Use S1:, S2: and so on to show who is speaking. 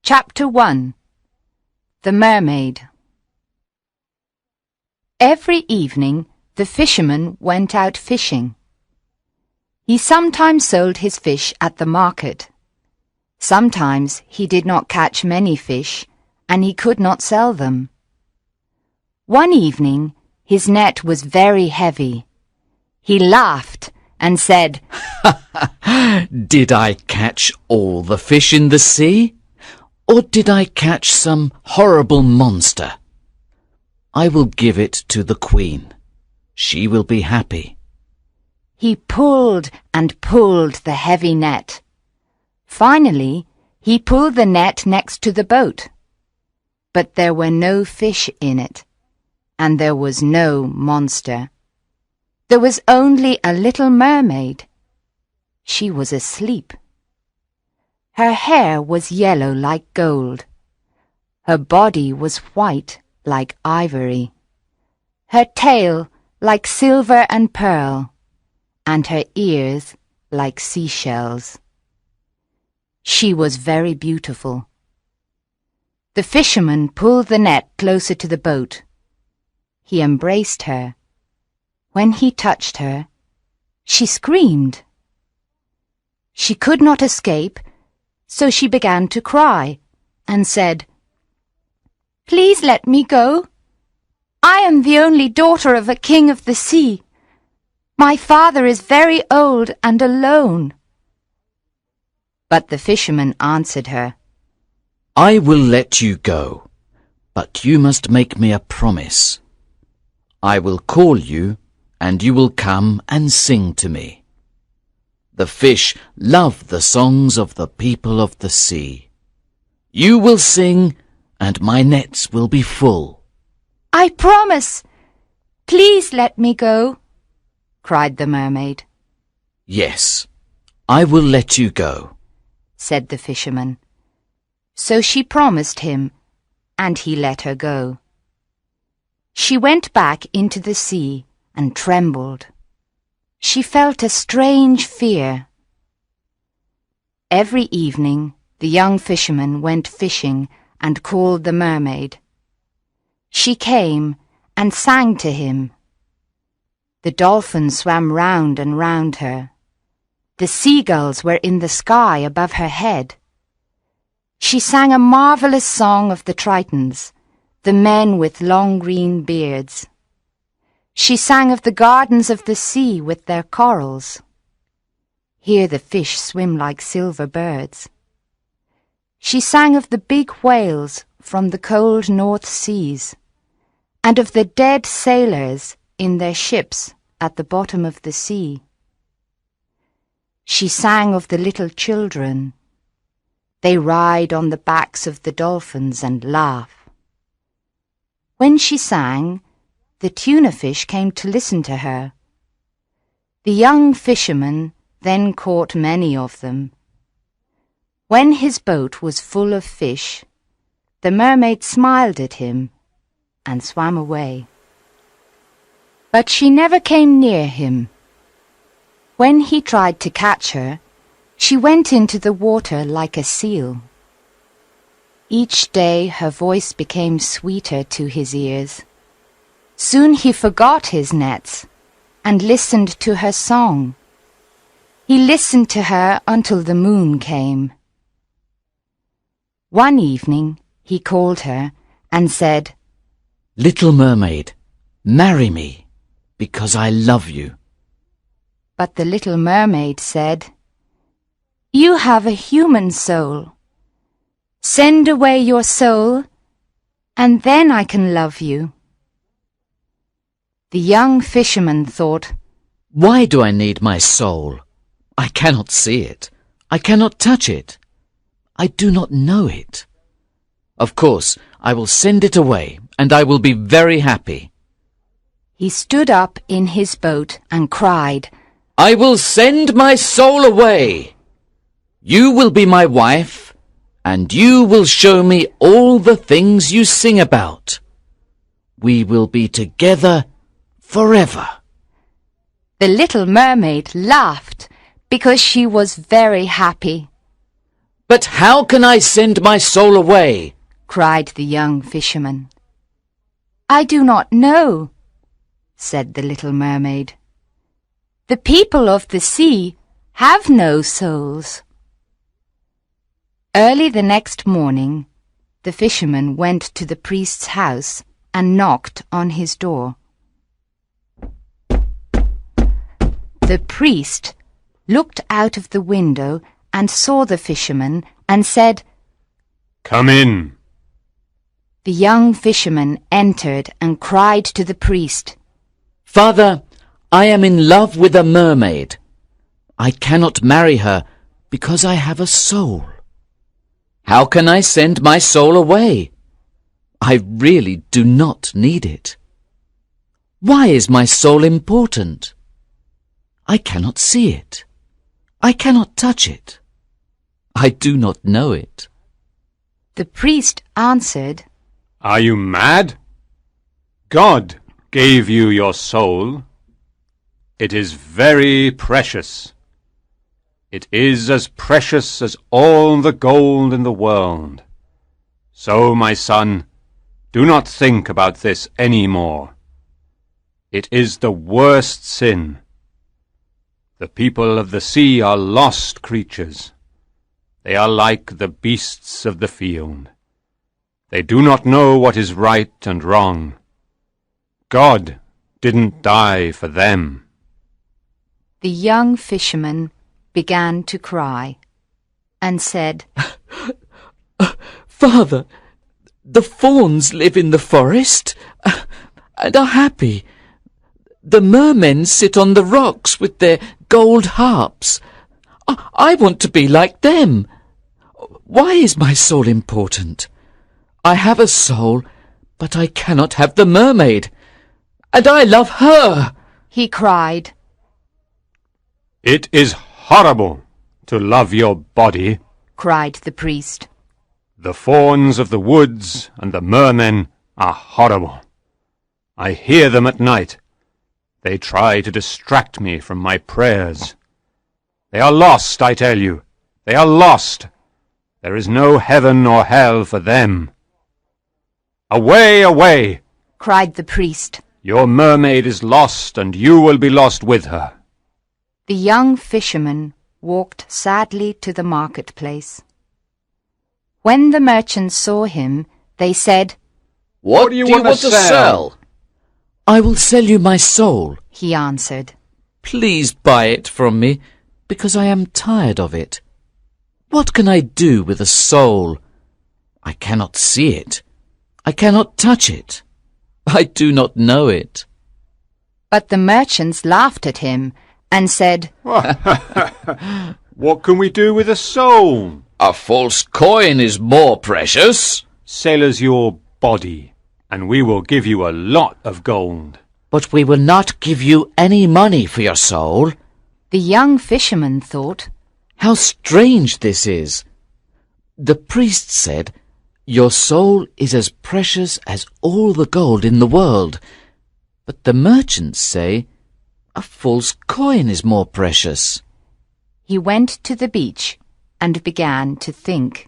S1: Chapter 1. The Mermaid. Every evening the fisherman went out fishing. He sometimes sold his fish at the market. Sometimes he did not catch many fish, and he could not sell them. One evening his net was very heavy. He laughed and said,
S2: "Did I catch all the fish in the sea? Or did I catch some horrible monster? I will give it to the queen. She will be happy."
S1: He pulled and pulled the heavy net. Finally, he pulled the net next to the boat. But there were no fish in it, and there was no monster. There was only a little mermaid. She was asleep. Her hair was yellow like gold. Her body was white like ivory. Her tail like silver and pearl, and her ears like seashells. She was very beautiful. The fisherman pulled the net closer to the boat. He embraced her. When he touched her, she screamed. She could not escape, so she began to cry and said, "Please let me go. I am the only daughter of a king of the sea. My father is very old and alone." But the fisherman answered her,
S2: "I will let you go, but you must make me a promise. I will call you, and you will come and sing to me. The fish love the songs of the people of the sea. You will sing, and my nets will be full."
S1: "I promise. Please let me go," cried the mermaid.
S2: "Yes, I will let you go,"
S1: said the fisherman. So she promised him, and he let her go. She went back into the sea and trembled. She felt a strange fear. Every evening the young fisherman went fishing and called the mermaid. She came and sang to him. The dolphins swam round and round her. The seagulls were in the sky above her head. She sang a marvelous song of the Tritons, the men with long green beards. She sang of the gardens of the sea with their corals. Here the fish swim like silver birds. She sang of the big whales from the cold North Seas, and of the dead sailors in their ships at the bottom of the sea. She sang of the little children. They ride on the backs of the dolphins and laugh. When she sang, the tuna fish came to listen to her. The young fisherman then caught many of them. When his boat was full of fish, the mermaid smiled at him and swam away. But she never came near him. When he tried to catch her, she went into the water like a seal. Each day her voice became sweeter to his ears. Soon he forgot his nets and listened to her song. He listened to her until the moon came. One evening he called her and said,
S2: "Little mermaid, marry me, because I love you."
S1: But the little mermaid said, "You have a human soul. Send away your soul, and then I can love you." The young fisherman thought,
S2: "Why do I need my soul? I cannot see it. I cannot touch it. I do not know it. Of course, I will send it away, and I will be very happy."
S1: He stood up in his boat and cried,
S2: "I will send my soul away. You will be my wife, and you will show me all the things you sing about. We will be together forever."
S1: The little mermaid laughed because she was very happy.
S2: But how can I send my soul away?
S1: cried the young fisherman. I do not know, said the little mermaid. The people of the sea have no souls. Early the next morning, the fisherman went to the priest's house and knocked on his door. The priest looked out of the window and saw the fisherman and said,
S3: "Come in."
S1: The young fisherman entered and cried to the priest,
S2: Father, I am in love with a mermaid. I cannot marry her because I have a soul. How can I send my soul away? I really do not need it. Why is my soul important? I cannot see it. I cannot touch it. I do not know it.
S1: The priest answered,
S3: Are you mad? God gave you your soul. It is very precious. It is as precious as all the gold in the world. So, my son, do not think about this any more. It is the worst sin. The people of the sea are lost creatures. They are like the beasts of the field. They do not know what is right and wrong. God didn't die for them.
S1: The young fisherman began to cry and said,
S2: Father, the fawns live in the forest and are happy. The mermen sit on the rocks with their gold harps. I want to be like them. Why is my soul important? I have a soul, but I cannot have the mermaid. And I love her,
S1: he cried.
S3: It is horrible to love your body,
S1: cried the priest.
S3: The fawns of the woods and the mermen are horrible. I hear them at night. They try to distract me from my prayers. They are lost, I tell you. They are lost. There is no heaven or hell for them. Away, away!
S1: cried the priest.
S3: Your mermaid is lost, and you will be lost with her.
S1: The young fisherman walked sadly to the marketplace. When the merchants saw him, they said,
S2: What do you want to sell? I will sell you my soul,
S1: he answered.
S2: Please buy it from me, because I am tired of it. What can I do with a soul? I cannot see it. I cannot touch it. I do not know it.
S1: But the merchants laughed at him and said,
S3: What can we do with a soul?
S2: A false coin is more precious.
S3: Sell us your body, and we will give you a lot of gold.
S2: But we will not give you any money for your soul.
S1: The young fisherman thought,
S2: How strange this is. The priest said, Your soul is as precious as all the gold in the world. But the merchants say, A false coin is more precious.
S1: He went to the beach and began to think.